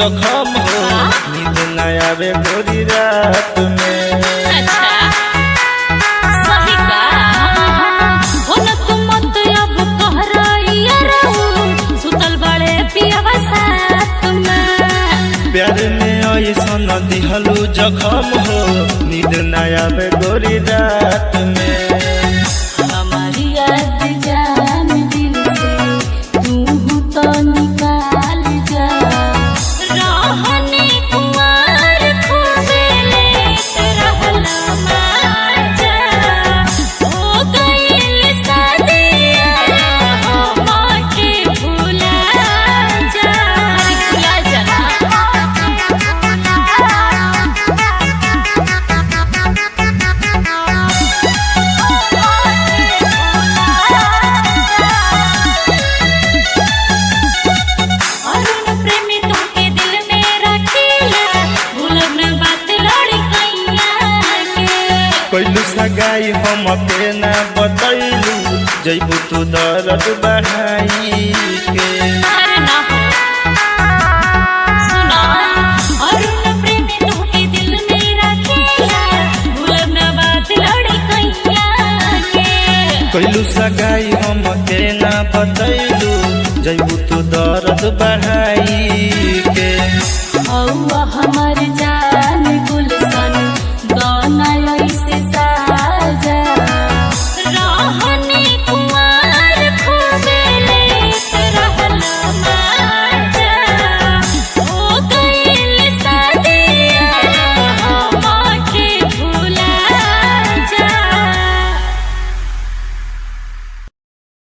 जखम हो नींद न आवे गोरी रात में। अच्छा सही का हो न तुम मत अब कहराइया रहू सुतल बड़े पियावा साथ में। प्यार में ऐसन दिहलू जखम हो नींद न आवे गोरी रात में। हमारी याद जान दिल से तू तो निकाल जा रहने कुमार खूबे लेत रहला मार जा हो गइल शादिया हो माके भुला जा भुला जा। कैलू सगाई हम पे ना बतैलू जैबू तू दर्द बढ़ाई के। अरे ना हो सुना अरुण प्रेमी तुमके दिल में रखेला भूलब ना बात लड़ी कैया के। कैलू सगाई हम पे ना बतैलू जैबू तू दर्द बढ़ाई के। औवा हमार